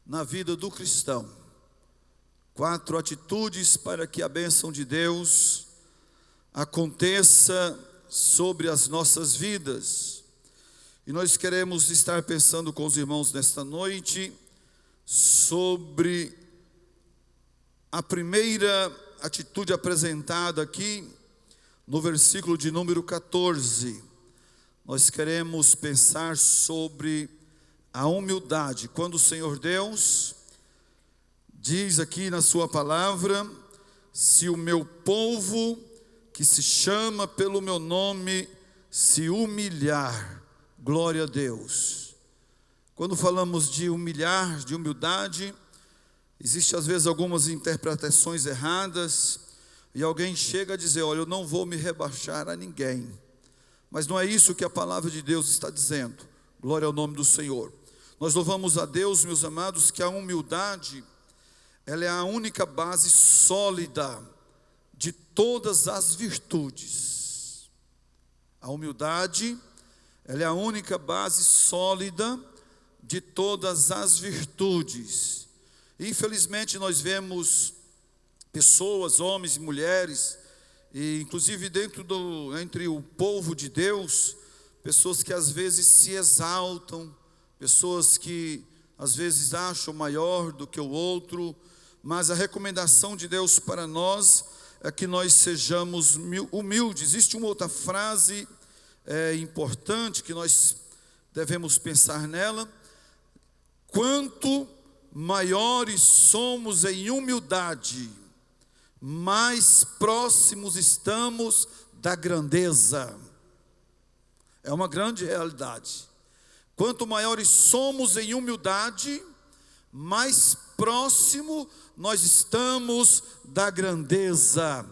na vida do cristão. 4 atitudes para que a bênção de Deus aconteça sobre as nossas vidas. E nós queremos estar pensando com os irmãos nesta noite sobre a primeira atitude apresentada aqui no versículo de número 14. Nós queremos pensar sobre a humildade. Quando o Senhor Deus diz aqui na sua palavra: se o meu povo, que se chama pelo meu nome, se humilhar, glória a Deus. Quando falamos de humilhar, de humildade, existe às vezes algumas interpretações erradas, e alguém chega a dizer: olha, eu não vou me rebaixar a ninguém. Mas não é isso que a palavra de Deus está dizendo. Glória ao nome do Senhor. Nós louvamos a Deus, meus amados, que a humildade, ela é a única base sólida de todas as virtudes. A humildade, ela é a única base sólida de todas as virtudes. Infelizmente nós vemos pessoas, homens e mulheres, e inclusive entre o povo de Deus, pessoas que às vezes se exaltam, pessoas que às vezes acham maior do que o outro, mas a recomendação de Deus para nós é que nós sejamos humildes. Existe uma outra frase importante que nós devemos pensar nela: quanto maiores somos em humildade, mais próximos estamos da grandeza. É uma grande realidade. Quanto maiores somos em humildade, mais próximo nós estamos da grandeza.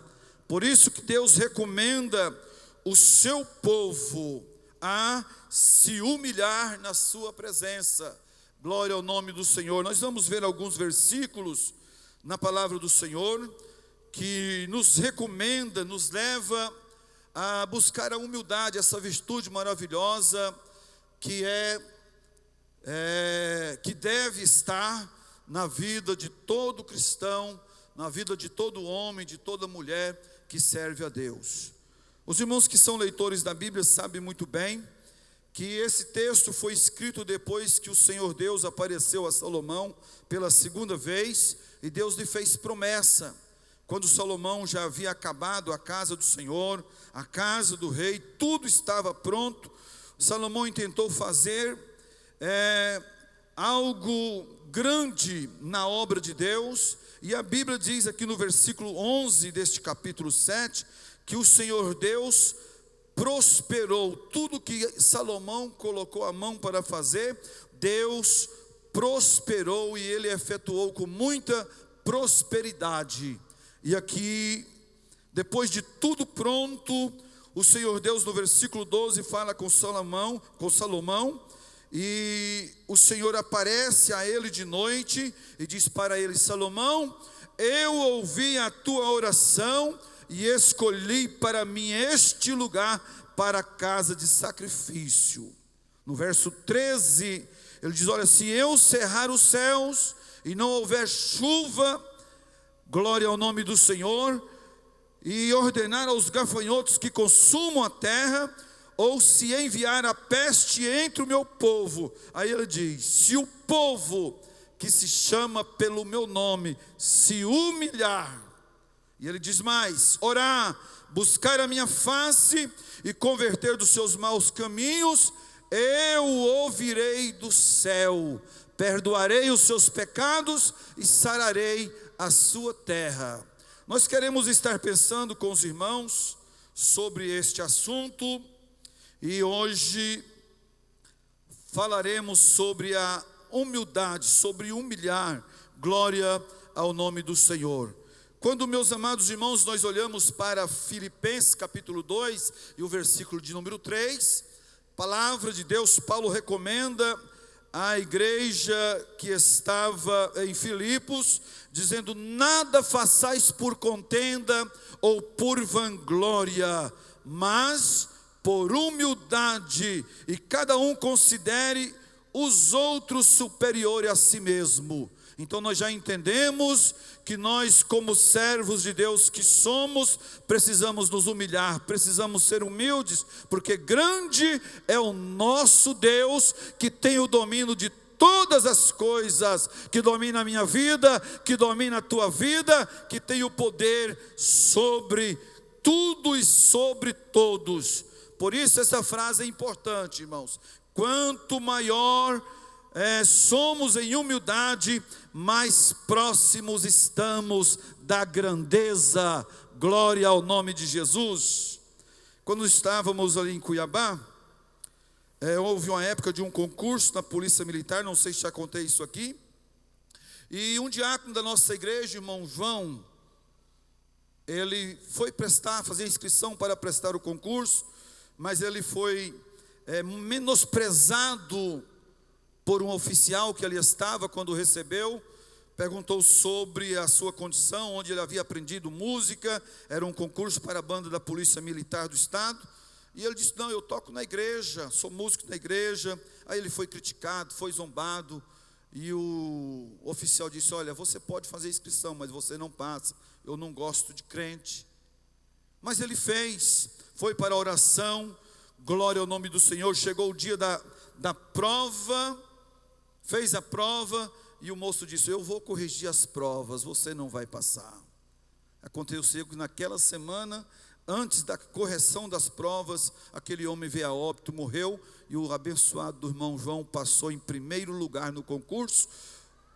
Por isso que Deus recomenda o seu povo a se humilhar na sua presença. Glória ao nome do Senhor. Nós vamos ver alguns versículos na palavra do Senhor que nos recomenda, nos leva a buscar a humildade, essa virtude maravilhosa que que deve estar na vida de todo cristão, na vida de todo homem, de toda mulher que serve a Deus. Os irmãos que são leitores da Bíblia sabem muito bem que esse texto foi escrito depois que o Senhor Deus apareceu a Salomão pela segunda vez, e Deus lhe fez promessa. Quando Salomão já havia acabado a casa do Senhor, a casa do rei, tudo estava pronto, Salomão intentou fazer algo grande na obra de Deus, e a Bíblia diz aqui no versículo 11 deste capítulo 7, que o Senhor Deus prosperou tudo que Salomão colocou a mão para fazer. Deus prosperou e ele efetuou com muita prosperidade. E aqui, depois de tudo pronto, o Senhor Deus no versículo 12 fala com Salomão, e o Senhor aparece a ele de noite e diz para ele: Salomão, eu ouvi a tua oração e escolhi para mim este lugar para a casa de sacrifício. No verso 13, ele diz: olha, se eu cerrar os céus e não houver chuva, glória ao nome do Senhor, e ordenar aos gafanhotos que consumam a terra, ou se enviar a peste entre o meu povo. Aí ele diz: se o povo que se chama pelo meu nome se humilhar, e ele diz mais: orar, buscar a minha face e converter dos seus maus caminhos, eu ouvirei do céu, perdoarei os seus pecados e sararei a sua terra. Nós queremos estar pensando com os irmãos sobre este assunto, e hoje falaremos sobre a humildade, sobre humilhar. Glória ao nome do Senhor. Quando, meus amados irmãos, nós olhamos para Filipenses capítulo 2 e o versículo de número 3, palavra de Deus, Paulo recomenda à igreja que estava em Filipos, dizendo: nada façais por contenda ou por vanglória, mas por humildade, e cada um considere os outros superiores a si mesmo. Então nós já entendemos que nós, como servos de Deus que somos, precisamos nos humilhar, precisamos ser humildes, porque grande é o nosso Deus, que tem o domínio de todas as coisas, que domina a minha vida, que domina a tua vida, que tem o poder sobre tudo e sobre todos. Por isso essa frase é importante, irmãos. Quanto maior somos em humildade, mais próximos estamos da grandeza. Glória ao nome de Jesus. Quando estávamos ali em Cuiabá, houve uma época de um concurso na Polícia Militar, não sei se já contei isso aqui, e um diácono da nossa igreja, irmão João, ele foi fazer inscrição para prestar o concurso, mas ele foi menosprezado por um oficial que ali estava. Quando recebeu, perguntou sobre a sua condição, onde ele havia aprendido música, era um concurso para a banda da Polícia Militar do Estado, e ele disse: não, eu toco na igreja, sou músico na igreja. Aí ele foi criticado, foi zombado, e o oficial disse: olha, você pode fazer inscrição, mas você não passa, eu não gosto de crente. Mas ele fez, foi para a oração, glória ao nome do Senhor. Chegou o dia da prova, fez a prova, e o moço disse: eu vou corrigir as provas, você não vai passar. Aconteceu que naquela semana, antes da correção das provas, aquele homem veio a óbito, morreu, e o abençoado do irmão João passou em primeiro lugar no concurso,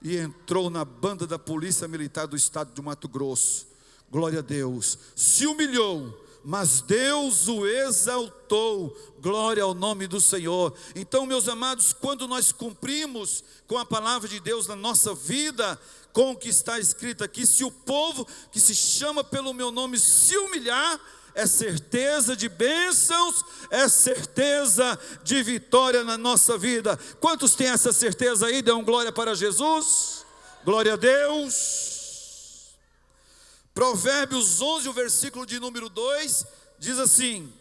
e entrou na banda da Polícia Militar do Estado de Mato Grosso. Glória a Deus. Se humilhou, mas Deus o exaltou. Glória ao nome do Senhor. Então, meus amados, quando nós cumprimos com a palavra de Deus na nossa vida, com o que está escrito aqui, se o povo que se chama pelo meu nome se humilhar, é certeza de bênçãos, é certeza de vitória na nossa vida. Quantos têm essa certeza aí? Dão glória para Jesus. Glória a Deus. Provérbios 11, o versículo de número 2, diz assim: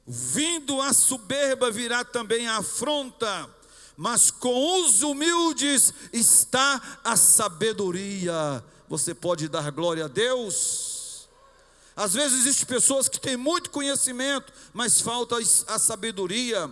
vindo a soberba virá também a afronta, mas com os humildes está a sabedoria. Você pode dar glória a Deus? Às vezes existem pessoas que têm muito conhecimento, mas falta a sabedoria.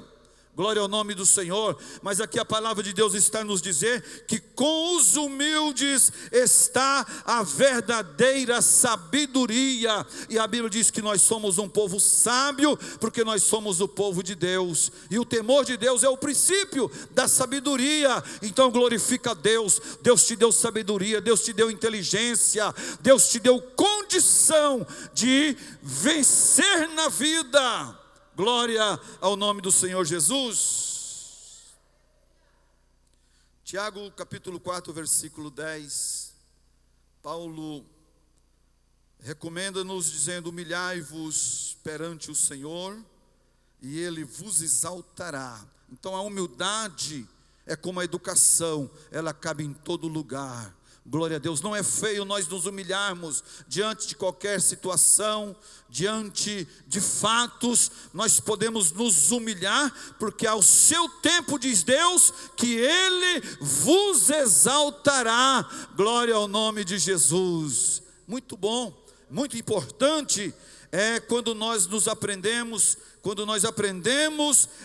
Glória ao nome do Senhor. Mas aqui a palavra de Deus está nos dizer que com os humildes está a verdadeira sabedoria. E a Bíblia diz que nós somos um povo sábio, porque nós somos o povo de Deus, e o temor de Deus é o princípio da sabedoria. Então glorifica a Deus. Deus te deu sabedoria, Deus te deu inteligência, Deus te deu condição de vencer na vida. Glória ao nome do Senhor Jesus. Tiago capítulo 4, versículo 10. Paulo recomenda-nos dizendo: humilhai-vos perante o Senhor, e Ele vos exaltará. Então a humildade é como a educação, ela cabe em todo lugar. Glória a Deus. Não é feio nós nos humilharmos diante de qualquer situação, diante de fatos. Nós podemos nos humilhar, porque ao seu tempo diz Deus que Ele vos exaltará. Glória ao nome de Jesus. Muito bom, muito importante é quando nós aprendemos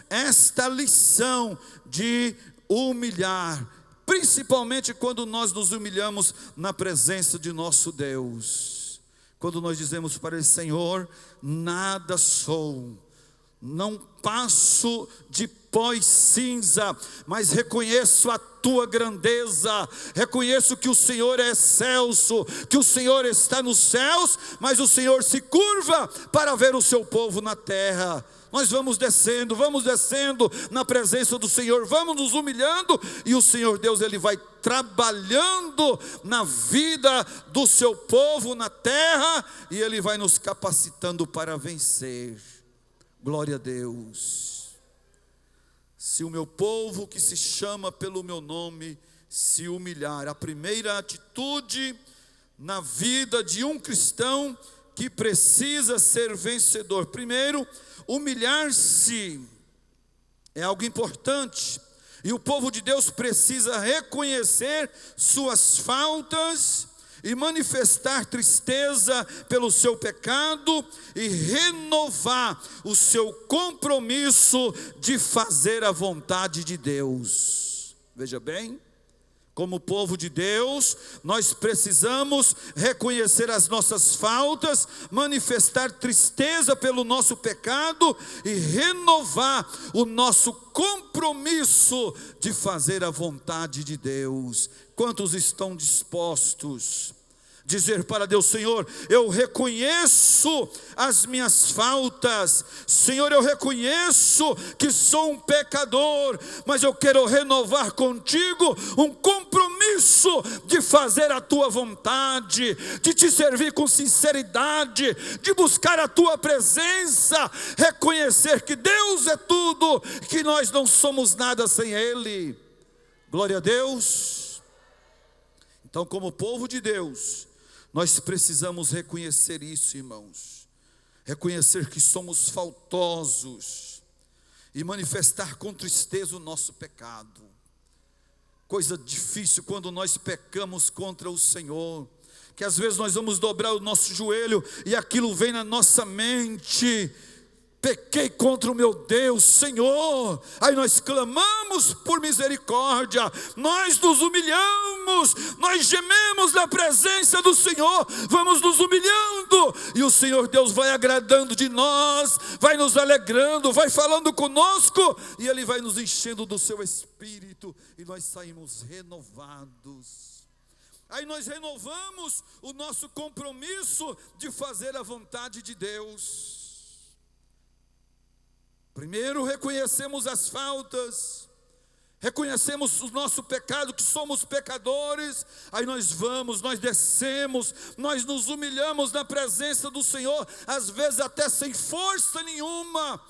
esta lição de humilhar, principalmente quando nós nos humilhamos na presença de nosso Deus. Quando nós dizemos para Ele: Senhor, nada sou, não passo de pó e cinza, mas reconheço a Tua grandeza, reconheço que o Senhor é excelso, que o Senhor está nos céus, mas o Senhor se curva para ver o seu povo na terra. Nós vamos descendo na presença do Senhor, vamos nos humilhando, e o Senhor Deus, Ele vai trabalhando na vida do seu povo na terra, e Ele vai nos capacitando para vencer. Glória a Deus. Se o meu povo que se chama pelo meu nome se humilhar, a primeira atitude na vida de um cristão que precisa ser vencedor. Primeiro, humilhar-se é algo importante. E o povo de Deus precisa reconhecer suas faltas e manifestar tristeza pelo seu pecado e renovar o seu compromisso de fazer a vontade de Deus. Veja bem, como povo de Deus, nós precisamos reconhecer as nossas faltas, manifestar tristeza pelo nosso pecado e renovar o nosso compromisso de fazer a vontade de Deus. Quantos estão dispostos a dizer para Deus: Senhor, eu reconheço as minhas faltas, Senhor, eu reconheço que sou um pecador, mas eu quero renovar contigo um compromisso de fazer a tua vontade, de te servir com sinceridade, de buscar a tua presença, reconhecer que Deus é tudo, que nós não somos nada sem Ele. Glória a Deus. Então, como povo de Deus, nós precisamos reconhecer isso, irmãos. Reconhecer que somos faltosos e manifestar com tristeza o nosso pecado. Coisa difícil quando nós pecamos contra o Senhor, que às vezes nós vamos dobrar o nosso joelho e aquilo vem na nossa mente: pequei contra o meu Deus, Senhor. Aí nós clamamos por misericórdia, nós nos humilhamos, nós gememos na presença do Senhor, vamos nos humilhando, e o Senhor Deus vai agradando de nós, vai nos alegrando, vai falando conosco, e Ele vai nos enchendo do seu Espírito, e nós saímos renovados. Aí nós renovamos o nosso compromisso de fazer a vontade de Deus. Primeiro reconhecemos as faltas, reconhecemos o nosso pecado, que somos pecadores. Aí nós vamos, nós descemos, nós nos humilhamos na presença do Senhor, às vezes até sem força nenhuma,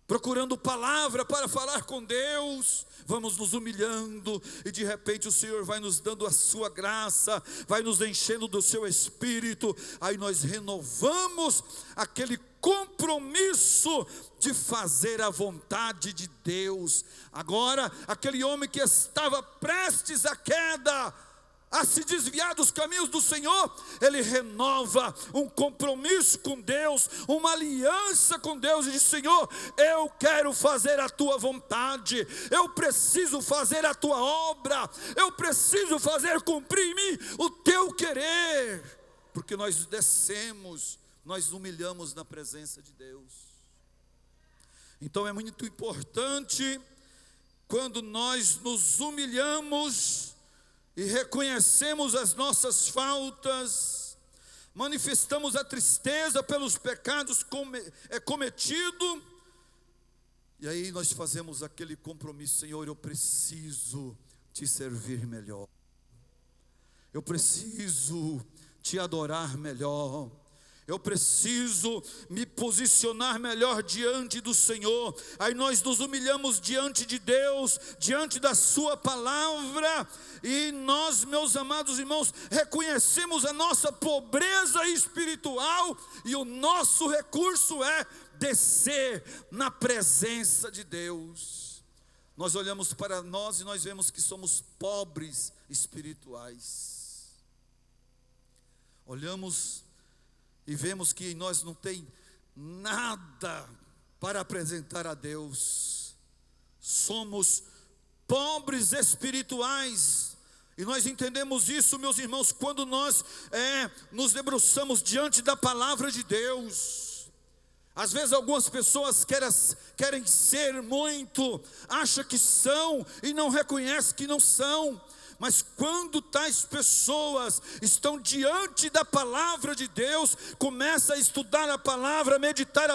procurando palavra para falar com Deus. Vamos nos humilhando e de repente o Senhor vai nos dando a sua graça, vai nos enchendo do seu Espírito. Aí nós renovamos aquele compromisso de fazer a vontade de Deus. Agora, aquele homem que estava prestes à queda, a se desviar dos caminhos do Senhor, ele renova um compromisso com Deus, uma aliança com Deus, e diz: Senhor, eu quero fazer a tua vontade, eu preciso fazer a tua obra, eu preciso fazer cumprir em mim o teu querer, porque nós descemos, nós humilhamos na presença de Deus. Então é muito importante, quando nós nos humilhamos e reconhecemos as nossas faltas, manifestamos a tristeza pelos pecados cometidos, e aí nós fazemos aquele compromisso: Senhor, eu preciso te servir melhor, eu preciso te adorar melhor, eu preciso me posicionar melhor diante do Senhor. Aí nós nos humilhamos diante de Deus, diante da sua palavra, e nós, meus amados irmãos, reconhecemos a nossa pobreza espiritual, e o nosso recurso é descer na presença de Deus. Nós olhamos para nós e nós vemos que somos pobres espirituais. Olhamos e vemos que em nós não tem nada para apresentar a Deus. Somos pobres espirituais. E nós entendemos isso, meus irmãos, quando nós nos debruçamos diante da palavra de Deus. Às vezes algumas pessoas querem ser muito, acham que são e não reconhecem que não são. Mas quando tais pessoas estão diante da palavra de Deus, começa a estudar a palavra, meditar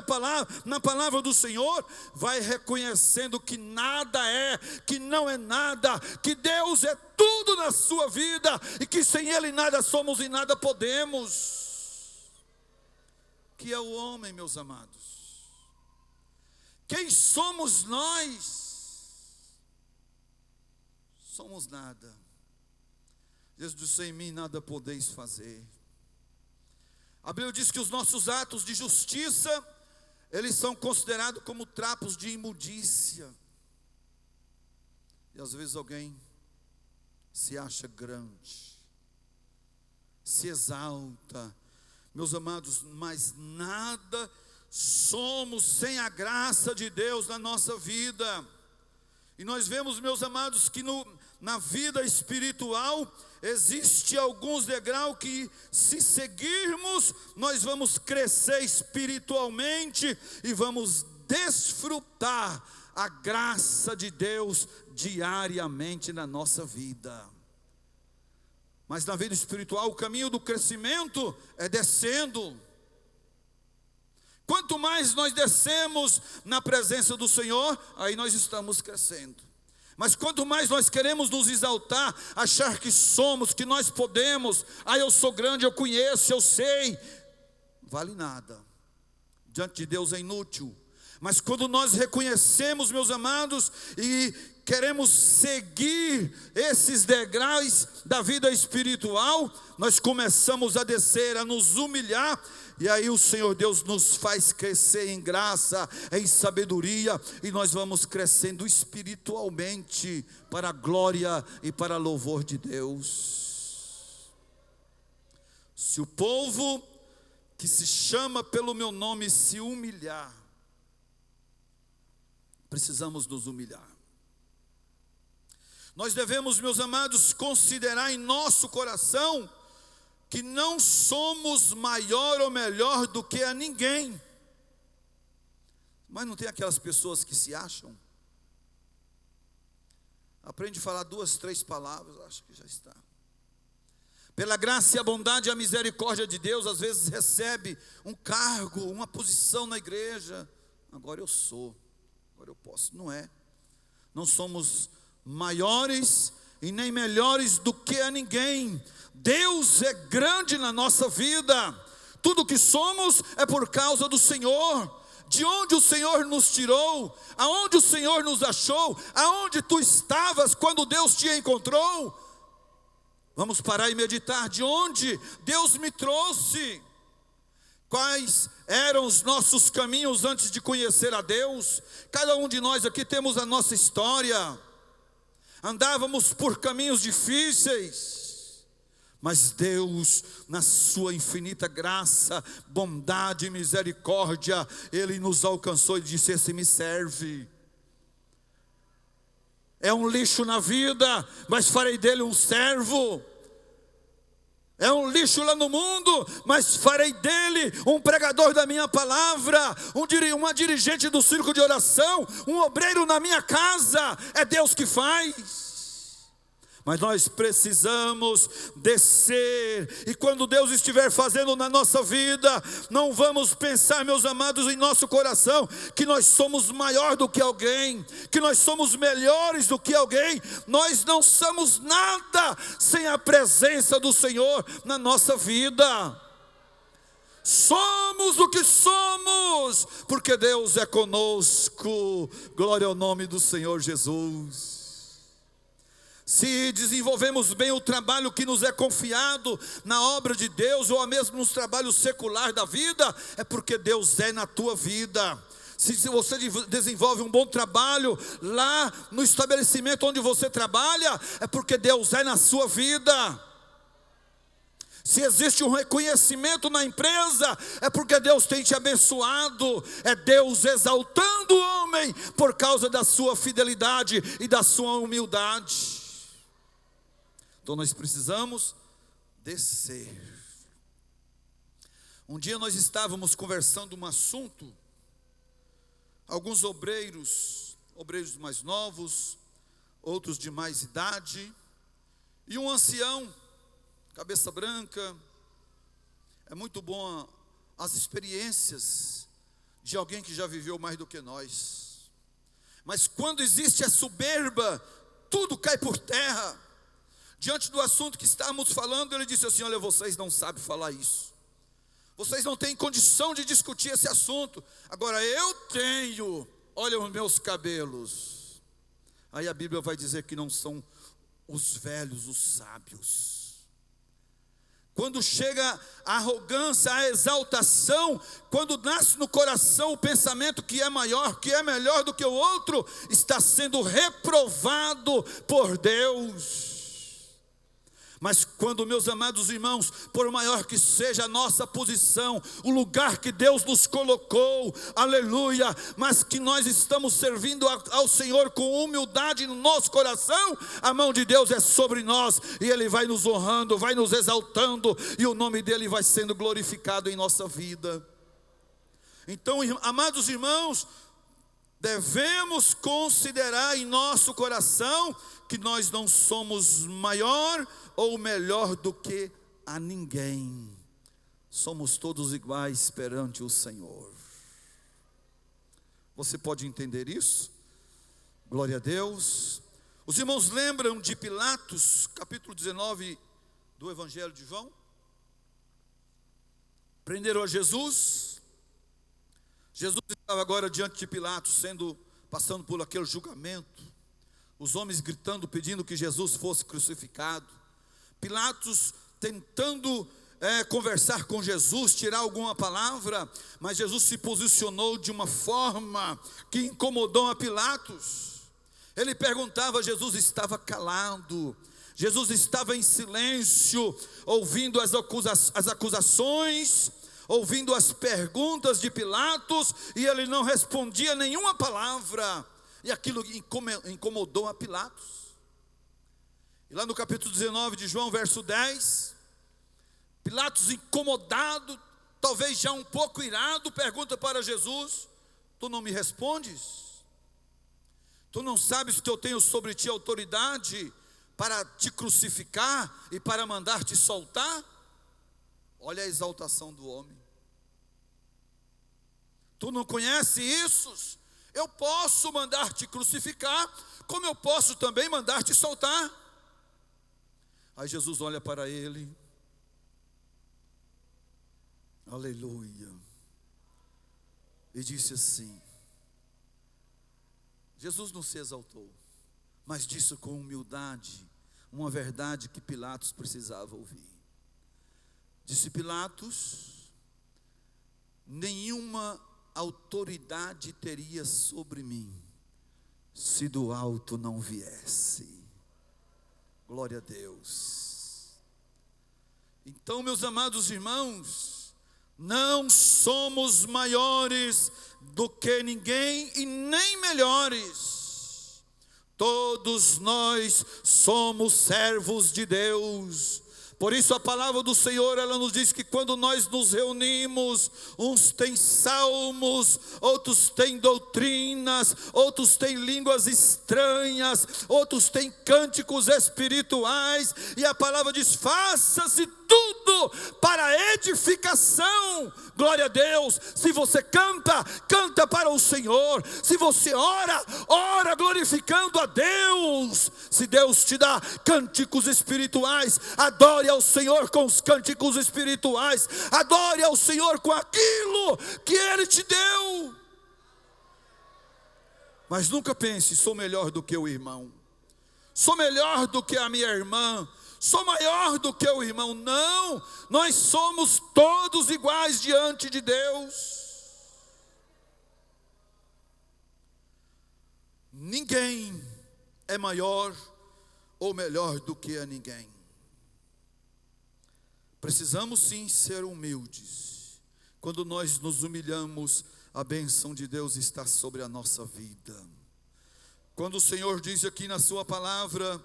na palavra do Senhor, vai reconhecendo que nada é, que não é nada, que Deus é tudo na sua vida, e que sem Ele nada somos e nada podemos. Que é o homem, meus amados? Quem somos nós? Somos nada. Deus disse: sem mim nada podeis fazer. A Bíblia diz que os nossos atos de justiça, eles são considerados como trapos de imundícia. E às vezes alguém se acha grande, se exalta. Meus amados, mas nada somos sem a graça de Deus na nossa vida. E nós vemos, meus amados, que na vida espiritual existe alguns degraus que, se seguirmos, nós vamos crescer espiritualmente e vamos desfrutar a graça de Deus diariamente na nossa vida. Mas na vida espiritual o caminho do crescimento é descendo. Quanto mais nós descemos na presença do Senhor, aí nós estamos crescendo. Mas quanto mais nós queremos nos exaltar, achar que somos, que nós podemos, eu sou grande, eu conheço, eu sei, vale nada. Diante de Deus é inútil. Mas quando nós reconhecemos, meus amados, e queremos seguir esses degraus da vida espiritual, nós começamos a descer, a nos humilhar, e aí o Senhor Deus nos faz crescer em graça, em sabedoria, e nós vamos crescendo espiritualmente para a glória e para a louvor de Deus. Se o povo que se chama pelo meu nome se humilhar, precisamos nos humilhar. Nós devemos, meus amados, considerar em nosso coração que não somos maior ou melhor do que a ninguém. Mas não tem aquelas pessoas que se acham? Aprende a falar 2, 3 palavras, acho que já está. Pela graça e a bondade e a misericórdia de Deus, às vezes recebe um cargo, uma posição na igreja. Agora eu sou, agora eu posso. Não é. Não somos maiores e nem melhores do que a ninguém. Deus é grande na nossa vida. Tudo que somos é por causa do Senhor. De onde o Senhor nos tirou, aonde o Senhor nos achou, aonde tu estavas quando Deus te encontrou. Vamos parar e meditar, de onde Deus me trouxe, quais eram os nossos caminhos antes de conhecer a Deus. Cada um de nós aqui temos a nossa história, andávamos por caminhos difíceis, mas Deus, na sua infinita graça, bondade e misericórdia, Ele nos alcançou e disse: esse me serve. É um lixo na vida, mas farei dele um servo. É um lixo lá no mundo, mas farei dele um pregador da minha palavra, uma dirigente do círculo de oração, um obreiro na minha casa. É Deus que faz. Mas nós precisamos descer, e quando Deus estiver fazendo na nossa vida, não vamos pensar, meus amados, em nosso coração, que nós somos maior do que alguém, que nós somos melhores do que alguém. Nós não somos nada sem a presença do Senhor na nossa vida. Somos o que somos, porque Deus é conosco. Glória ao nome do Senhor Jesus. Se desenvolvemos bem o trabalho que nos é confiado na obra de Deus, ou mesmo nos trabalhos seculares da vida, é porque Deus é na tua vida. Se você desenvolve um bom trabalho lá no estabelecimento onde você trabalha, é porque Deus é na sua vida. Se existe um reconhecimento na empresa, é porque Deus tem te abençoado. É Deus exaltando o homem por causa da sua fidelidade e da sua humildade. Então nós precisamos descer. Um dia nós estávamos conversando um assunto, alguns obreiros mais novos, outros de mais idade, e um ancião, cabeça branca. É muito bom as experiências de alguém que já viveu mais do que nós. Mas quando existe a soberba, tudo cai por terra. Diante do assunto que estávamos falando, ele disse assim: olha, vocês não sabem falar isso, vocês não têm condição de discutir esse assunto. Agora eu tenho, olha os meus cabelos. Aí a Bíblia vai dizer que não são os velhos os sábios. quando chega a arrogância, a exaltação, quando nasce no coração o pensamento que é maior, que é melhor do que o outro, está sendo reprovado por Deus. Mas quando, meus amados irmãos, por maior que seja a nossa posição, o lugar que Deus nos colocou, aleluia, mas que nós estamos servindo ao Senhor com humildade no nosso coração, a mão de Deus é sobre nós, e Ele vai nos honrando, vai nos exaltando, e o nome dEle vai sendo glorificado em nossa vida. Então, amados irmãos, devemos considerar em nosso coração que nós não somos maior ou melhor do que a ninguém. Somos todos iguais perante o Senhor. Você pode entender isso? Glória a Deus. Os irmãos lembram de Pilatos, capítulo 19 do Evangelho de João? Prenderam a Jesus. Jesus estava agora diante de Pilatos, passando por aquele julgamento. Os homens gritando, pedindo que Jesus fosse crucificado. Pilatos tentando conversar com Jesus, tirar alguma palavra, mas Jesus se posicionou de uma forma que incomodou a Pilatos. Ele perguntava, Jesus estava calado, Jesus estava em silêncio, ouvindo as acusações, ouvindo as perguntas de Pilatos, e ele não respondia nenhuma palavra, e aquilo incomodou a Pilatos. E lá no capítulo 19 de João, verso 10, Pilatos, incomodado, talvez já um pouco irado, pergunta para Jesus: tu não me respondes? Tu não sabes que eu tenho sobre ti autoridade para te crucificar e para mandar te soltar? Olha a exaltação do homem. Tu não conheces isso? Eu posso mandar te crucificar, como eu posso também mandar te soltar. Aí Jesus olha para ele, aleluia, e disse assim, Jesus não se exaltou, mas disse com humildade, uma verdade que Pilatos precisava ouvir. Disse Pilatos: nenhuma autoridade teria sobre mim, se do alto não viesse. Glória a Deus. Então, meus amados irmãos, não somos maiores do que ninguém e nem melhores. Todos nós somos servos de Deus. Por isso a palavra do Senhor, ela nos diz que quando nós nos reunimos, uns têm salmos, outros têm doutrinas, outros têm línguas estranhas, outros têm cânticos espirituais, e a palavra diz: faça-se tudo para a edificação. Glória a Deus. Se você canta, canta para o Senhor. Se você ora, ora glorificando a Deus. Se Deus te dá cânticos espirituais, adore ao Senhor com os cânticos espirituais. Adore ao Senhor com aquilo que Ele te deu. Mas nunca pense: sou melhor do que o irmão, sou melhor do que a minha irmã, sou maior do que o irmão. Não, nós somos todos iguais diante de Deus. Ninguém é maior ou melhor do que a ninguém. Precisamos sim ser humildes. Quando nós nos humilhamos, a bênção de Deus está sobre a nossa vida. Quando o Senhor diz aqui na sua palavra: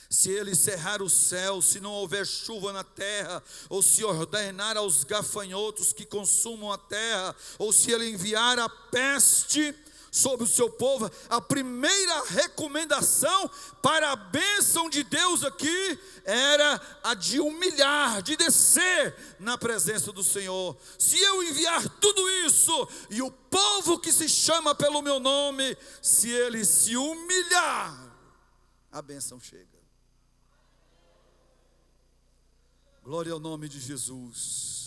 se Ele cerrar o céu, se não houver chuva na terra, ou se ordenar aos gafanhotos que consumam a terra, ou se Ele enviar a peste sobre o seu povo, a primeira recomendação para a bênção de Deus aqui era a de humilhar, de descer na presença do Senhor. Se eu enviar tudo isso, e o povo que se chama pelo meu nome, se ele se humilhar, a bênção chega. Glória ao nome de Jesus.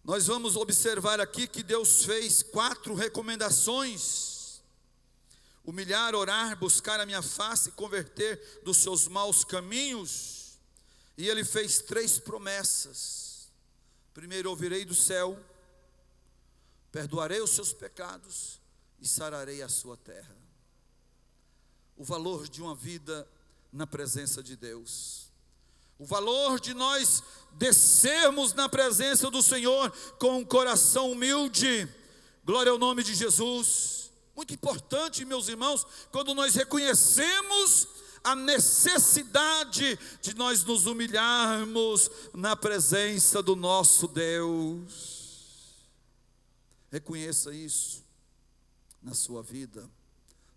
Nós vamos observar aqui que Deus fez 4 recomendações: humilhar, orar, buscar a minha face, converter dos seus maus caminhos. E ele fez 3 promessas. Primeiro, ouvirei do céu, perdoarei os seus pecados e sararei a sua terra. O valor de uma vida na presença de Deus. O valor de nós descermos na presença do Senhor com um coração humilde. Glória ao nome de Jesus. Muito importante, meus irmãos, quando nós reconhecemos a necessidade de nós nos humilharmos na presença do nosso Deus. Reconheça isso na sua vida.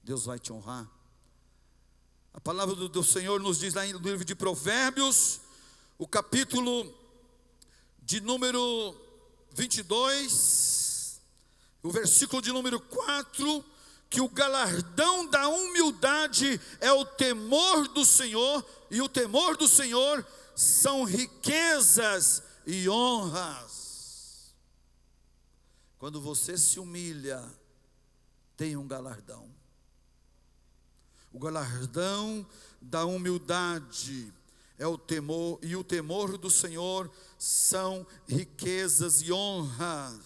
Deus vai te honrar. A palavra do Senhor nos diz lá no livro de Provérbios, o capítulo de número 22, o versículo de número 4, que o galardão da humildade é o temor do Senhor, e o temor do Senhor são riquezas e honras. Quando você se humilha, tem um galardão. O galardão da humildade é o temor, e o temor do Senhor são riquezas e honras.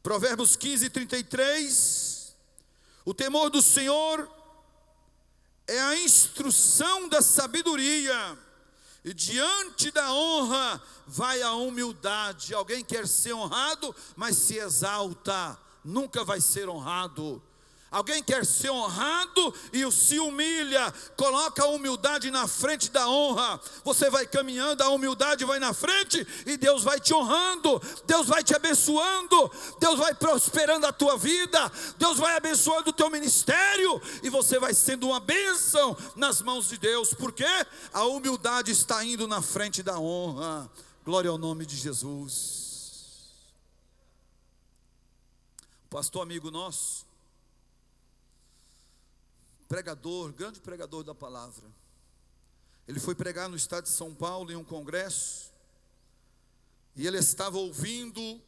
Provérbios 15:33, o temor do Senhor é a instrução da sabedoria, e diante da honra vai a humildade. Alguém quer ser honrado, mas se exalta, nunca vai ser honrado. Alguém quer ser honrado e se humilha, coloca a humildade na frente da honra. Você vai caminhando, a humildade vai na frente e Deus vai te honrando, Deus vai te abençoando, Deus vai prosperando a tua vida, Deus vai abençoando o teu ministério, e você vai sendo uma bênção nas mãos de Deus, porque a humildade está indo na frente da honra. Glória ao nome de Jesus. O pastor amigo nosso, pregador, grande pregador da palavra, ele foi pregar no estado de São Paulo em um congresso, e ele estava ouvindo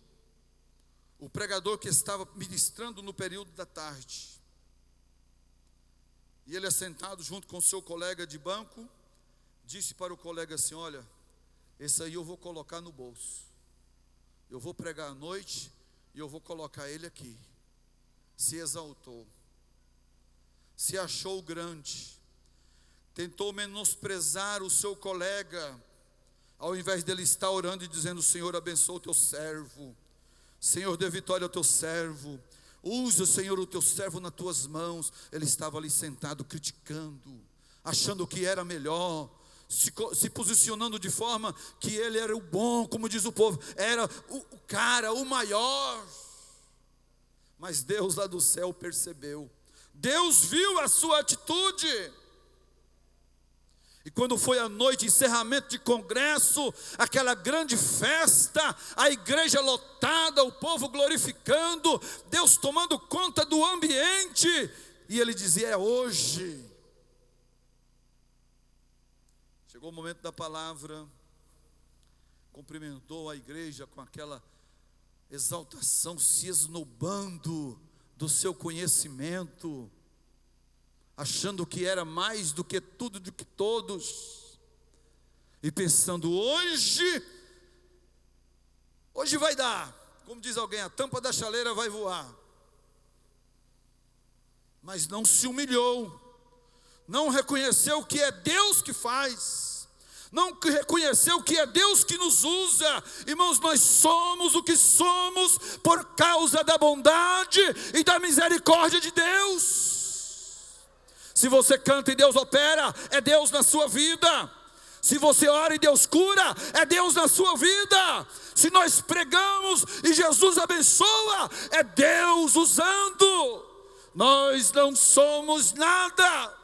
o pregador que estava ministrando no período da tarde, e ele, assentado junto com seu colega de banco, disse para o colega assim: olha, esse aí eu vou colocar no bolso, eu vou pregar à noite e eu vou colocar ele aqui. Se exaltou, se achou grande, tentou menosprezar o seu colega, ao invés dele estar orando e dizendo: Senhor, abençoa o teu servo, Senhor, dê vitória ao teu servo, usa, Senhor, o teu servo nas tuas mãos. Ele estava ali sentado criticando, achando que era melhor, se posicionando de forma que ele era o bom, como diz o povo, era o cara, o maior. Mas Deus lá do céu percebeu, Deus viu a sua atitude. E quando foi a noite, encerramento de congresso, aquela grande festa, a igreja lotada, o povo glorificando, Deus tomando conta do ambiente, e ele dizia: é hoje. Chegou o momento da palavra, cumprimentou a igreja com aquela exaltação, se esnobando do seu conhecimento, achando que era mais do que tudo, do que todos, e pensando: hoje vai dar, como diz alguém, a tampa da chaleira vai voar. Mas não se humilhou, não reconheceu que é Deus que faz, não reconheceu que é Deus que nos usa. Irmãos, nós somos o que somos por causa da bondade e da misericórdia de Deus. Se você canta e Deus opera, é Deus na sua vida. Se você ora e Deus cura, é Deus na sua vida. Se nós pregamos e Jesus abençoa, é Deus usando. Nós não somos nada.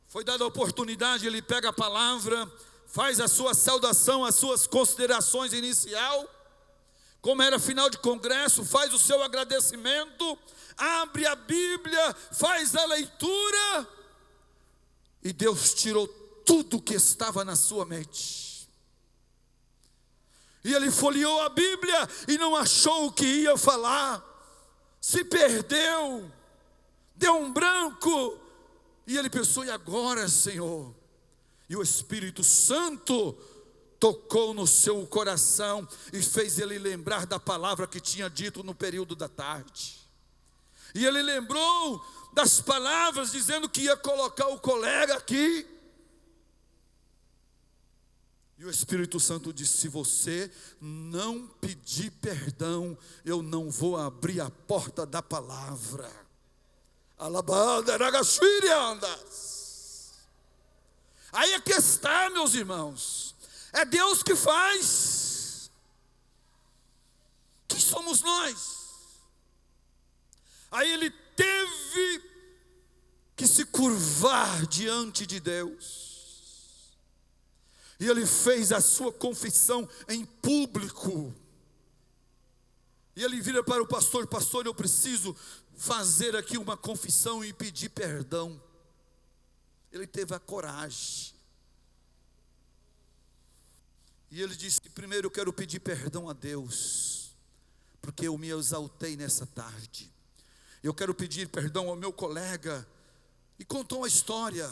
Foi dada a oportunidade, ele pega a palavra, faz a sua saudação, as suas considerações inicial, como era final de congresso, faz o seu agradecimento, abre a Bíblia, faz a leitura, e Deus tirou tudo que estava na sua mente. E ele folheou a Bíblia e não achou o que ia falar, se perdeu, deu um branco, E ele pensou: e agora, Senhor? E o Espírito Santo tocou no seu coração e fez ele lembrar da palavra que tinha dito no período da tarde. E ele lembrou das palavras dizendo que ia colocar o colega aqui. E o Espírito Santo disse: se você não pedir perdão, eu não vou abrir a porta da palavra. Alabada, andas. Aí é que está, meus irmãos. É Deus que faz. Quem somos nós? Aí ele teve que se curvar diante de Deus. E ele fez a sua confissão em público. E ele vira para o pastor: pastor, eu preciso fazer aqui uma confissão e pedir perdão. Ele teve a coragem. E ele disse: primeiro eu quero pedir perdão a Deus, porque eu me exaltei nessa tarde. Eu quero pedir perdão ao meu colega. E contou a história.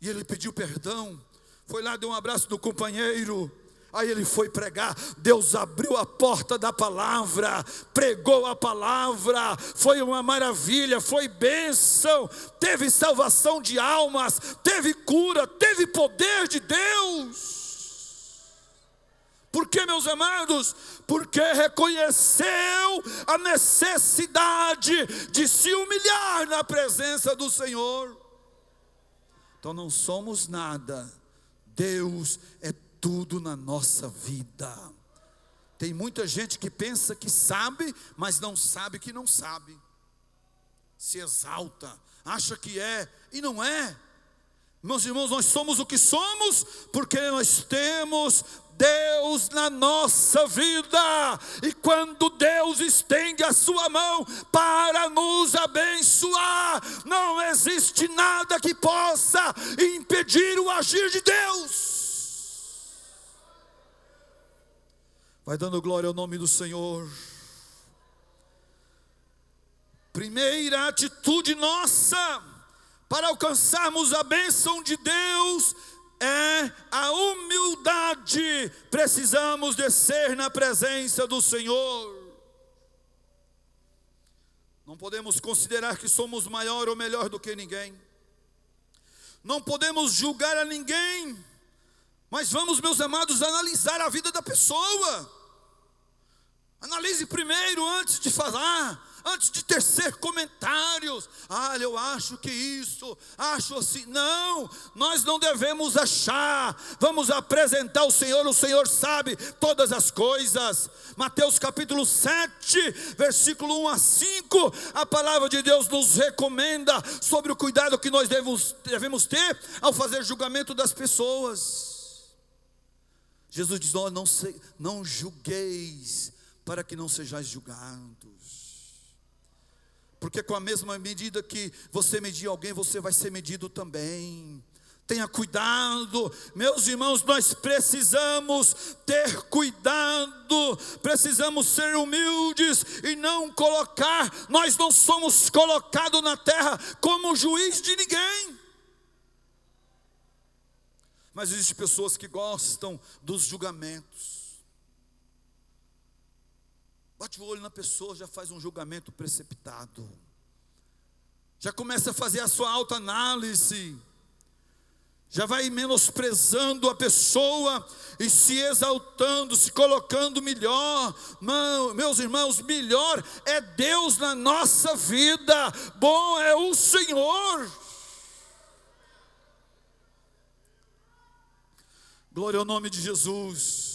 E ele pediu perdão. Foi lá, deu um abraço no companheiro. Aí ele foi pregar. Deus abriu a porta da palavra, pregou a palavra. Foi uma maravilha, foi bênção. Teve salvação de almas, teve cura, teve poder de Deus. Por que, meus amados? Porque reconheceu a necessidade de se humilhar na presença do Senhor. Então não somos nada. Deus é tudo na nossa vida. Tem muita gente que pensa que sabe, mas não sabe que não sabe. Se exalta, acha que é e não é. Meus irmãos, nós somos o que somos porque nós temos Deus na nossa vida. E quando Deus estende a sua mão para nos abençoar, não existe nada que possa impedir o agir de Deus. Vai dando glória ao nome do Senhor. Primeira atitude nossa para alcançarmos a bênção de Deus é a humildade. Precisamos descer na presença do Senhor. Não podemos considerar que somos maior ou melhor do que ninguém. Não podemos julgar a ninguém. Mas vamos, meus amados, analisar a vida da pessoa. Analise primeiro antes de falar, antes de tecer comentários. Eu acho que isso, acho assim. Não, nós não devemos achar. Vamos apresentar o Senhor sabe todas as coisas. Mateus capítulo 7, versículo 1 a 5, a palavra de Deus nos recomenda sobre o cuidado que nós devemos ter ao fazer julgamento das pessoas. Jesus diz: não julgueis, para que não sejais julgados. Porque com a mesma medida que você medir alguém, você vai ser medido também. Tenha cuidado, meus irmãos, nós precisamos ter cuidado, precisamos ser humildes e não colocar, nós não somos colocados na terra como juiz de ninguém. Mas existem pessoas que gostam dos julgamentos. Bate o olho na pessoa, já faz um julgamento precipitado. Já começa a fazer a sua autoanálise. Já vai menosprezando a pessoa e se exaltando, se colocando melhor. Meus irmãos, melhor é Deus na nossa vida. Bom é o Senhor. Glória ao nome de Jesus.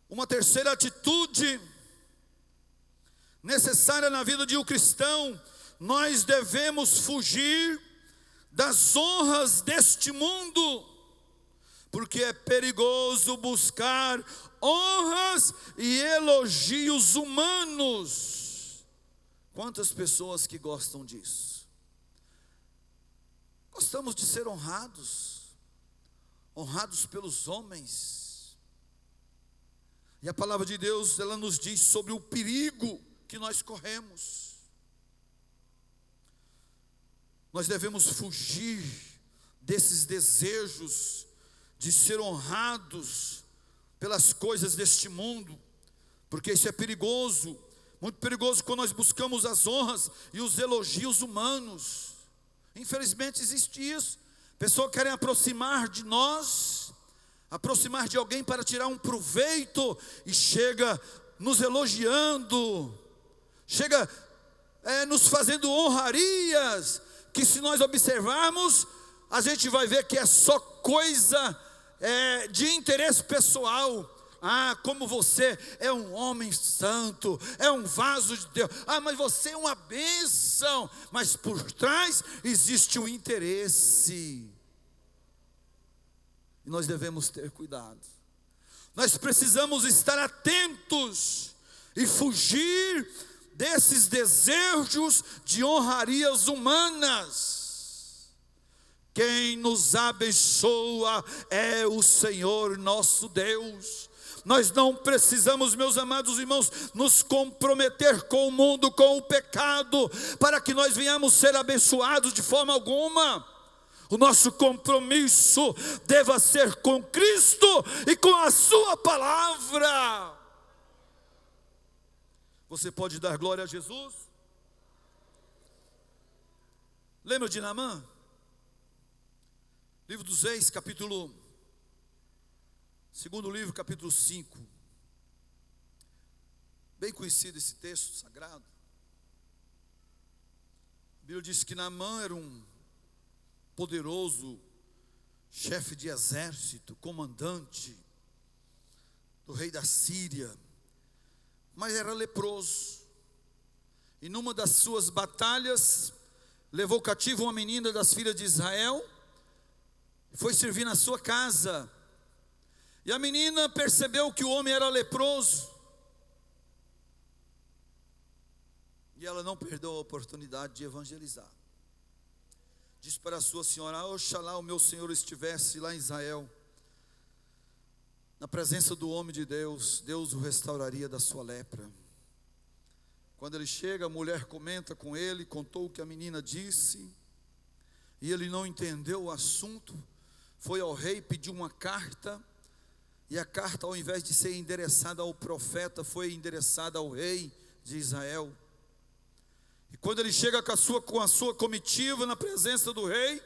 Uma terceira atitude necessária na vida de um cristão: nós devemos fugir das honras deste mundo, porque é perigoso buscar honras e elogios humanos. Quantas pessoas que gostam disso? Gostamos de ser honrados pelos homens. E a palavra de Deus, ela nos diz sobre o perigo que nós corremos. Nós devemos fugir desses desejos de ser honrados pelas coisas deste mundo, porque isso é perigoso, muito perigoso quando nós buscamos as honras e os elogios humanos. Infelizmente existe isso. Pessoas querem aproximar de nós, aproximar de alguém para tirar um proveito, e chega nos elogiando, chega nos fazendo honrarias, que se nós observarmos, a gente vai ver que é só coisa de interesse pessoal. Ah, como você é um homem santo, é um vaso de Deus. Ah, mas você é uma bênção. Mas por trás existe um interesse. E nós devemos ter cuidado. Nós precisamos estar atentos e fugir desses desejos de honrarias humanas. Quem nos abençoa é o Senhor nosso Deus. Nós não precisamos, meus amados irmãos, nos comprometer com o mundo, com o pecado, para que nós venhamos ser abençoados de forma alguma. O nosso compromisso deva ser com Cristo e com a sua palavra. Você pode dar glória a Jesus? Lembra de Naamã? Livro dos Reis, segundo livro, capítulo 5. Bem conhecido esse texto sagrado. A Bíblia diz que Naamã era um poderoso chefe de exército, comandante do rei da Síria, mas era leproso. E numa das suas batalhas, levou cativo uma menina das filhas de Israel, foi servir na sua casa. E a menina percebeu que o homem era leproso, e ela não perdeu a oportunidade de evangelizar. Disse para a sua senhora: oxalá o meu senhor estivesse lá em Israel, na presença do homem de Deus, Deus o restauraria da sua lepra. Quando ele chega, a mulher comenta com ele, contou o que a menina disse, e ele não entendeu o assunto. Foi ao rei, pediu uma carta, e a carta, ao invés de ser endereçada ao profeta, foi endereçada ao rei de Israel. E quando ele chega com a sua comitiva na presença do rei,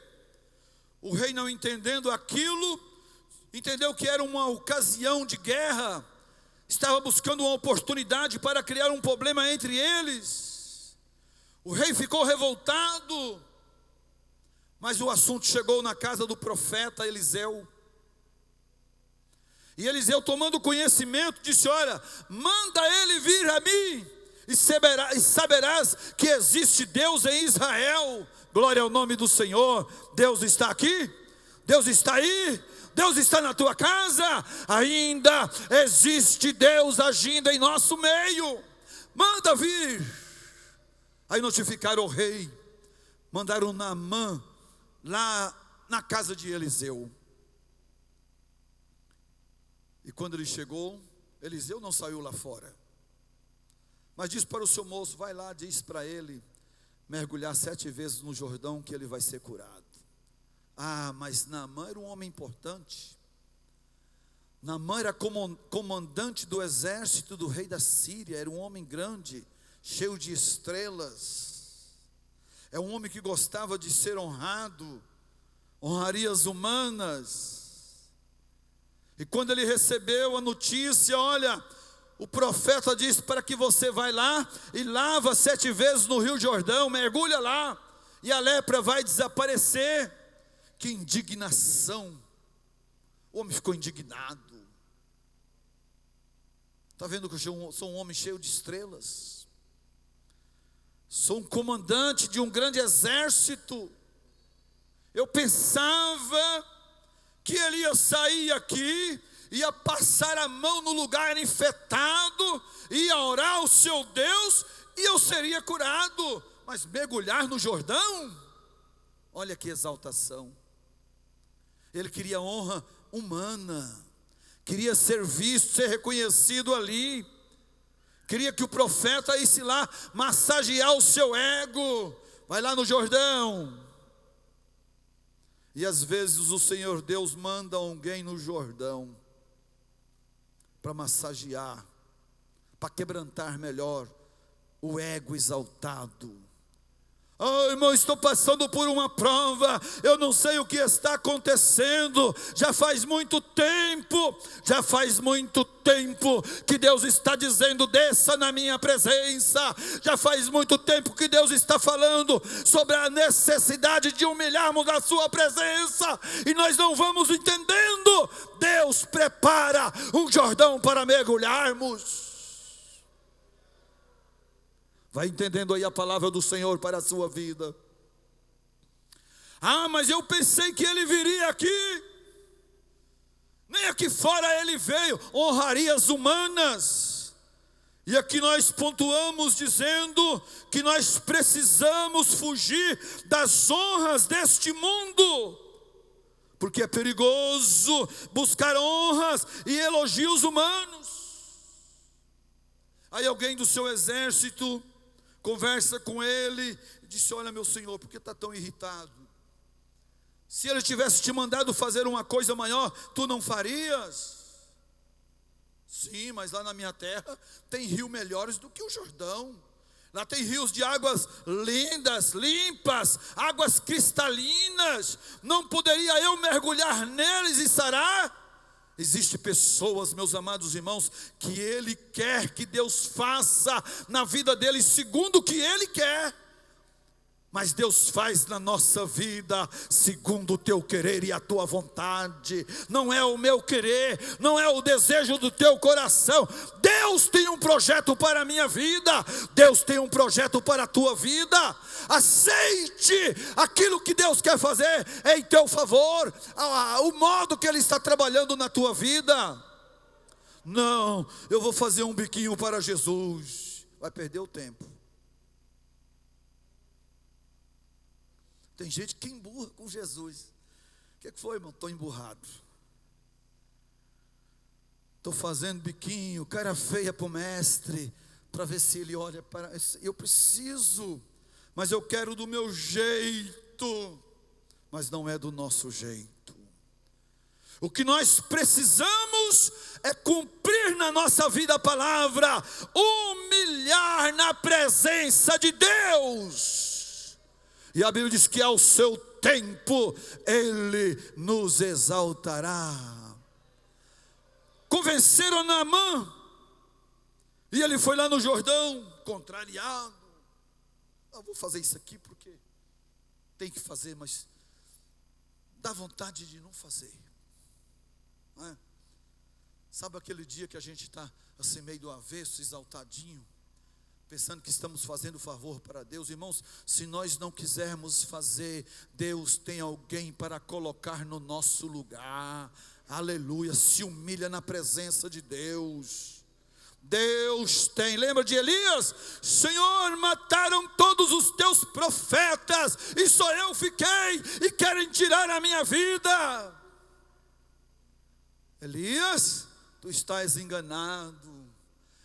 o rei, não entendendo aquilo, entendeu que era uma ocasião de guerra, estava buscando uma oportunidade para criar um problema entre eles. O rei ficou revoltado, mas o assunto chegou na casa do profeta Eliseu. E Eliseu, tomando conhecimento, disse: olha, manda ele vir a mim, e saberás que existe Deus em Israel. Glória ao nome do Senhor. Deus está aqui? Deus está aí? Deus está na tua casa? Ainda existe Deus agindo em nosso meio. Manda vir. Aí notificaram o rei, mandaram Naamã lá na casa de Eliseu. E quando ele chegou, Eliseu não saiu lá fora, mas disse para o seu moço: vai lá, diz para ele mergulhar 7 vezes no Jordão, que ele vai ser curado. Ah, mas Naamã era um homem importante. Naamã era comandante do exército do rei da Síria, era um homem grande, cheio de estrelas. É um homem que gostava de ser honrado, honrarias humanas. E quando ele recebeu a notícia: olha, o profeta disse para que você vai lá e lava 7 vezes no Rio Jordão, mergulha lá, e a lepra vai desaparecer. Que indignação! O homem ficou indignado. Está vendo que eu sou um homem cheio de estrelas? Sou um comandante de um grande exército. Eu pensava que ele ia sair aqui, ia passar a mão no lugar infectado, ia orar ao seu Deus, e eu seria curado. Mas mergulhar no Jordão? Olha que exaltação. Ele queria honra humana, queria ser visto, ser reconhecido ali. Queria que o profeta isse lá massagear o seu ego. Vai lá no Jordão. E às vezes o Senhor Deus manda alguém no Jordão para massagear, para quebrantar melhor o ego exaltado. Oh, irmão, estou passando por uma prova, eu não sei o que está acontecendo, já faz muito tempo que Deus está dizendo, desça na minha presença, já faz muito tempo que Deus está falando sobre a necessidade de humilharmos a sua presença, e nós não vamos entendendo. Deus prepara um Jordão para mergulharmos. Vai entendendo aí a palavra do Senhor para a sua vida. Ah, mas eu pensei que ele viria aqui. Nem aqui fora ele veio. Honrarias humanas. E aqui nós pontuamos dizendo que nós precisamos fugir das honras deste mundo. Porque é perigoso buscar honras e elogios humanos. Aí alguém do seu exército conversa com ele e disse, olha meu senhor, por que está tão irritado? Se ele tivesse te mandado fazer uma coisa maior, tu não farias? Sim, mas lá na minha terra tem rios melhores do que o Jordão. Lá tem rios de águas lindas, limpas, águas cristalinas. Não poderia eu mergulhar neles e sarar? Existem pessoas, meus amados irmãos, que ele quer que Deus faça na vida deles segundo o que ele quer. Mas Deus faz na nossa vida segundo o teu querer e a tua vontade. Não é o meu querer, não é o desejo do teu coração. Deus tem um projeto para a minha vida. Deus tem um projeto para a tua vida. Aceite aquilo que Deus quer fazer em teu favor. O modo que Ele está trabalhando na tua vida. Não, eu vou fazer um biquinho para Jesus. Vai perder o tempo. Tem gente que emburra com Jesus. O que foi, irmão? Estou emburrado. Estou fazendo biquinho, cara feia para o mestre, para ver se ele olha para... Eu preciso, mas eu quero do meu jeito. Mas não é do nosso jeito. O que nós precisamos é cumprir na nossa vida a palavra, humilhar na presença de Deus. E a Bíblia diz que ao seu tempo Ele nos exaltará. Convenceram Naamã, e ele foi lá no Jordão, contrariado. Eu vou fazer isso aqui porque tem que fazer, mas dá vontade de não fazer. Não é? Sabe aquele dia que a gente está assim meio do avesso, exaltadinho, pensando que estamos fazendo favor para Deus? Irmãos, se nós não quisermos fazer, Deus tem alguém para colocar no nosso lugar. Aleluia, se humilha na presença de Deus. Deus tem, lembra de Elias? Senhor, mataram todos os teus profetas e só eu fiquei e querem tirar a minha vida. Elias, tu estás enganado.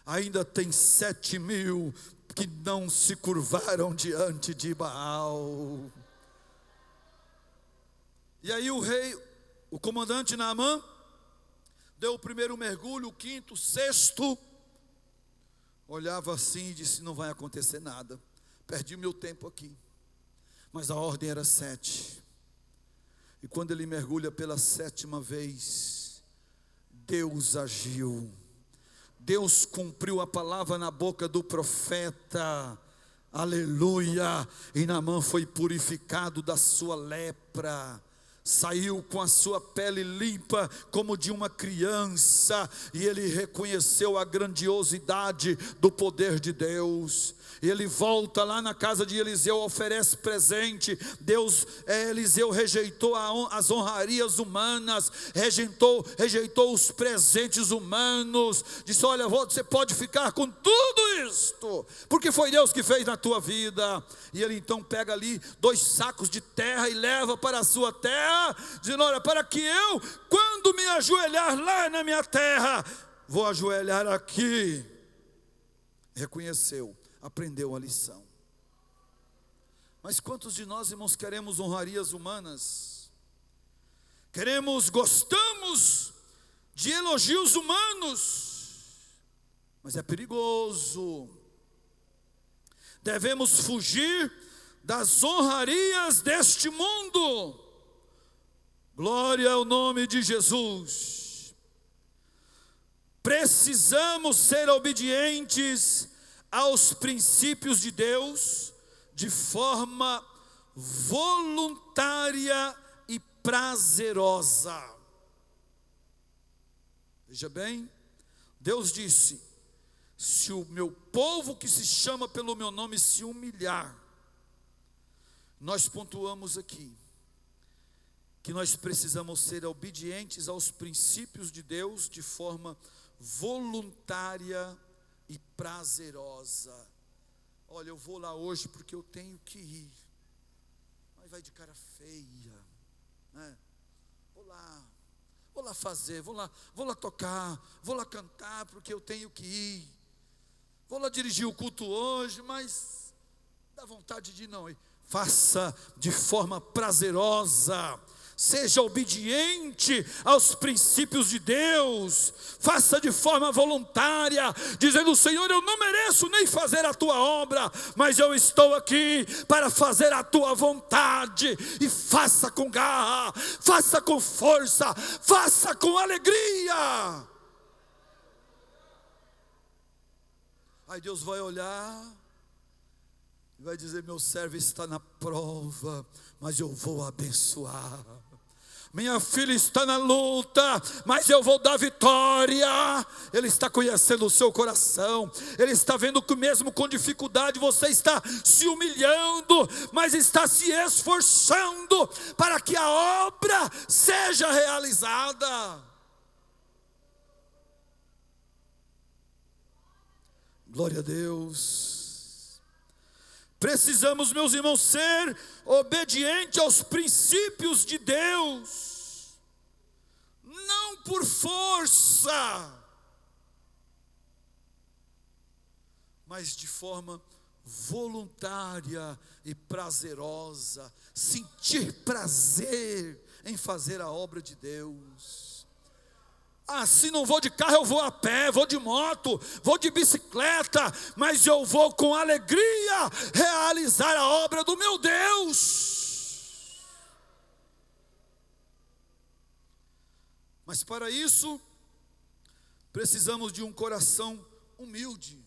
Ainda tem 7.000 que não se curvaram diante de Baal. E aí o rei, o comandante Naamã, deu o primeiro mergulho, o quinto, o sexto. Olhava assim e disse, não vai acontecer nada. Perdi meu tempo aqui. Mas a ordem era 7. E quando ele mergulha pela 7ª vez, Deus agiu. Deus cumpriu a palavra na boca do profeta, aleluia, e Naamã foi purificado da sua lepra, saiu com a sua pele limpa como de uma criança, e ele reconheceu a grandiosidade do poder de Deus. Ele volta lá na casa de Eliseu, oferece presente. Eliseu rejeitou as honrarias humanas, rejeitou os presentes humanos. Disse, olha, você pode ficar com tudo isto, porque foi Deus que fez na tua vida. E ele então pega ali 2 sacos de terra e leva para a sua terra, dizendo, olha, para que eu, quando me ajoelhar lá na minha terra, vou ajoelhar aqui. reconheceu, aprendeu a lição. Mas quantos de nós, irmãos, queremos honrarias humanas? Gostamos de elogios humanos, mas é perigoso. Devemos fugir das honrarias deste mundo. Glória ao nome de Jesus. Precisamos ser obedientes aos princípios de Deus de forma voluntária e prazerosa. Veja bem, Deus disse: se o meu povo que se chama pelo meu nome se humilhar, nós pontuamos aqui que nós precisamos ser obedientes aos princípios de Deus de forma voluntária e prazerosa. Olha, eu vou lá hoje porque eu tenho que ir, mas vai de cara feia, né? Vou lá fazer, vou lá tocar, vou lá cantar porque eu tenho que ir. Vou lá dirigir o culto hoje, mas dá vontade de não ir. Faça de forma prazerosa. Seja obediente aos princípios de Deus. Faça de forma voluntária, dizendo: Senhor, eu não mereço nem fazer a tua obra, mas eu estou aqui para fazer a tua vontade. E faça com garra, faça com força, faça com alegria. Aí Deus vai olhar e vai dizer: meu servo está na prova, mas eu vou abençoar. Minha filha está na luta, mas eu vou dar vitória. Ele está conhecendo o seu coração. Ele está vendo que mesmo com dificuldade você está se humilhando, mas está se esforçando para que a obra seja realizada. Glória a Deus. Precisamos, meus irmãos, ser obedientes aos princípios de Deus, não por força, mas de forma voluntária e prazerosa. Sentir prazer em fazer a obra de Deus. Se não vou de carro, eu vou a pé, vou de moto, vou de bicicleta, mas eu vou com alegria realizar a obra do meu Deus. Mas para isso, precisamos de um coração humilde.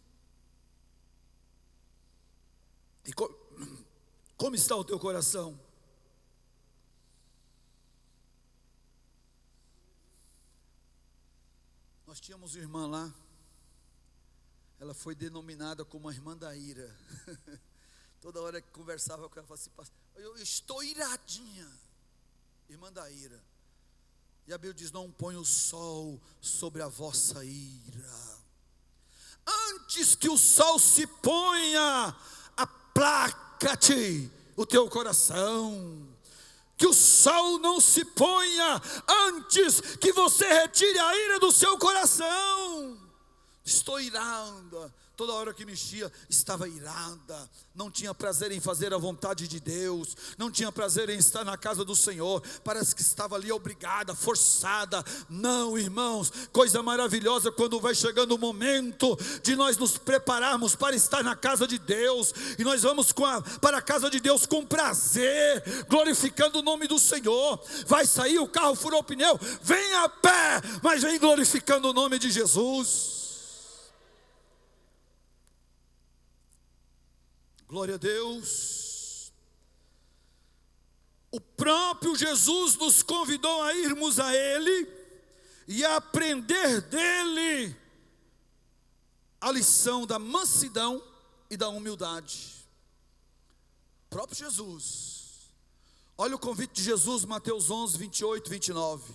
E como está o teu coração? Nós tínhamos uma irmã lá, ela foi denominada como a irmã da ira. Toda hora que conversava com ela, falava assim: eu estou iradinha, irmã da ira. E a Bíblia diz: não põe o sol sobre a vossa ira. Antes que o sol se ponha, aplaca-te o teu coração. Que o sol não se ponha antes que você retire a ira do seu coração. Estou irada. Toda hora que mexia, estava irada. Não tinha prazer em fazer a vontade de Deus. Não tinha prazer em estar na casa do Senhor. Parece que estava ali obrigada, forçada. Não, irmãos, coisa maravilhosa quando vai chegando o momento de nós nos prepararmos para estar na casa de Deus. E nós vamos para a casa de Deus com prazer, glorificando o nome do Senhor. Vai sair, o carro furou o pneu, vem a pé, mas vem glorificando o nome de Jesus. Glória a Deus. O próprio Jesus nos convidou a irmos a Ele e a aprender dEle a lição da mansidão e da humildade. O próprio Jesus. Olha o convite de Jesus, Mateus 11, 28, 29.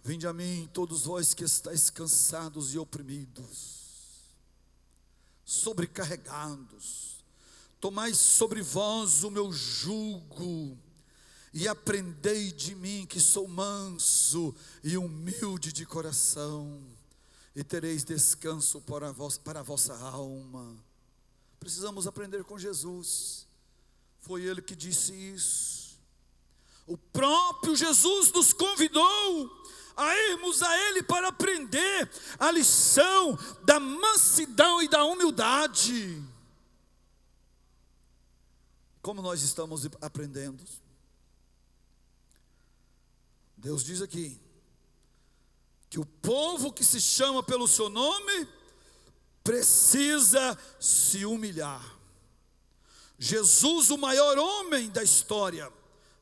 Vinde a mim, todos vós que estáis cansados e oprimidos, sobrecarregados, tomai sobre vós o meu jugo e aprendei de mim, que sou manso e humilde de coração, e tereis descanso para a vossa alma. Precisamos aprender com Jesus. Foi Ele que disse isso. O próprio Jesus nos convidou a irmos a Ele para aprender a lição da mansidão e da humildade. Como nós estamos aprendendo? Deus diz aqui que o povo que se chama pelo seu nome precisa se humilhar. Jesus, o maior homem da história,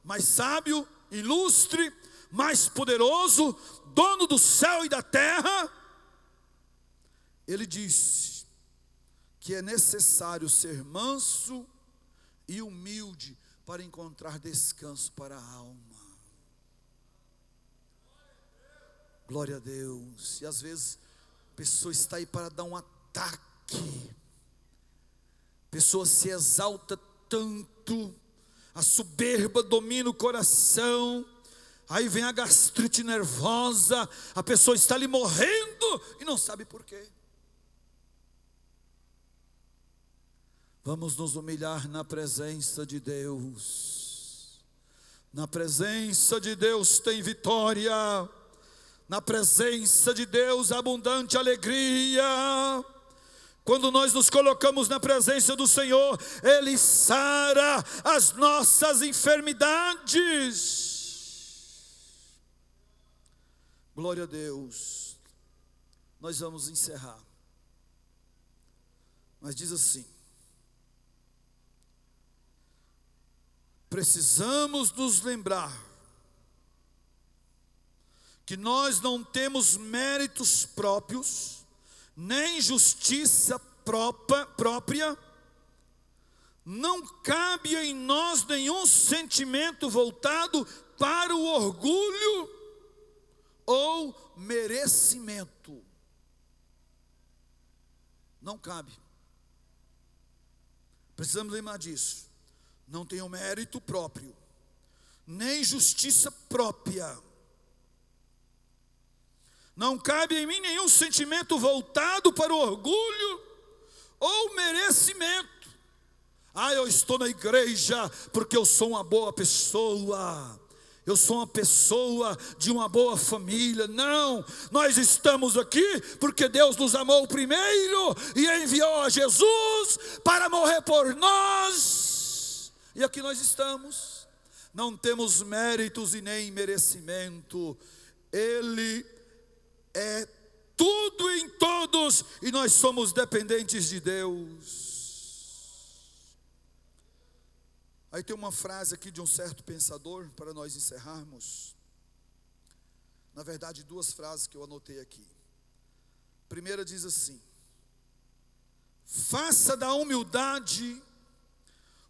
mais sábio, ilustre, mais poderoso, dono do céu e da terra, ele disse que é necessário ser manso e humilde para encontrar descanso para a alma. Glória a Deus. E às vezes a pessoa está aí para dar um ataque, a pessoa se exalta tanto, a soberba domina o coração, aí vem a gastrite nervosa, a pessoa está ali morrendo e não sabe por quê. Vamos nos humilhar na presença de Deus. Na presença de Deus tem vitória. Na presença de Deus, abundante alegria. Quando nós nos colocamos na presença do Senhor, Ele sara as nossas enfermidades. Glória a Deus. Nós vamos encerrar. Mas diz assim: precisamos nos lembrar que nós não temos méritos próprios, nem justiça própria, não cabe em nós nenhum sentimento voltado para o orgulho ou merecimento. Não cabe. Precisamos lembrar disso. Não tenho mérito próprio, nem justiça própria. Não cabe em mim nenhum sentimento voltado para o orgulho ou merecimento. Eu estou na igreja porque eu sou uma boa pessoa, eu sou uma pessoa de uma boa família. Não, nós estamos aqui porque Deus nos amou primeiro e enviou a Jesus para morrer por nós. E aqui nós estamos. Não temos méritos e nem merecimento. Ele é tudo em todos e nós somos dependentes de Deus. Aí tem uma frase aqui de um certo pensador para nós encerrarmos. Na verdade, duas frases que eu anotei aqui. A primeira diz assim: faça da humildade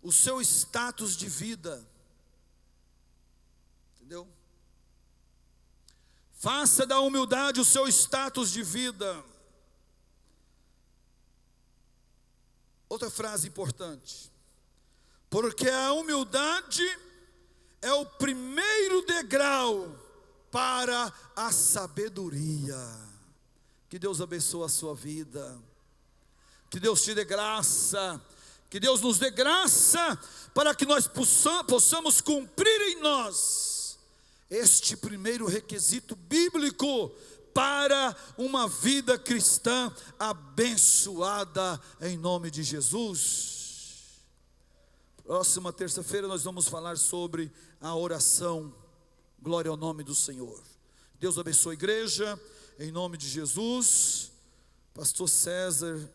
o seu status de vida. Entendeu? Faça da humildade o seu status de vida. Outra frase importante: porque a humildade é o primeiro degrau para a sabedoria. Que Deus abençoe a sua vida. Que Deus te dê graça. Que Deus nos dê graça para que nós possamos cumprir em nós este primeiro requisito bíblico para uma vida cristã abençoada em nome de Jesus. Próxima terça-feira nós vamos falar sobre a oração. Glória ao nome do Senhor. Deus abençoe a igreja em nome de Jesus. Pastor César